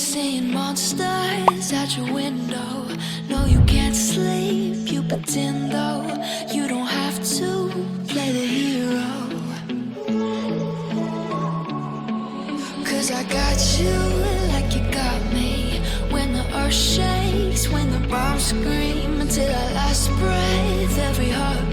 Seeing monsters out your window. No, you can't sleep, you pretend though. You don't have to play the hero. 'Cause I got you like you got me. When the earth shakes, when the bombs scream, until our last breath, every heart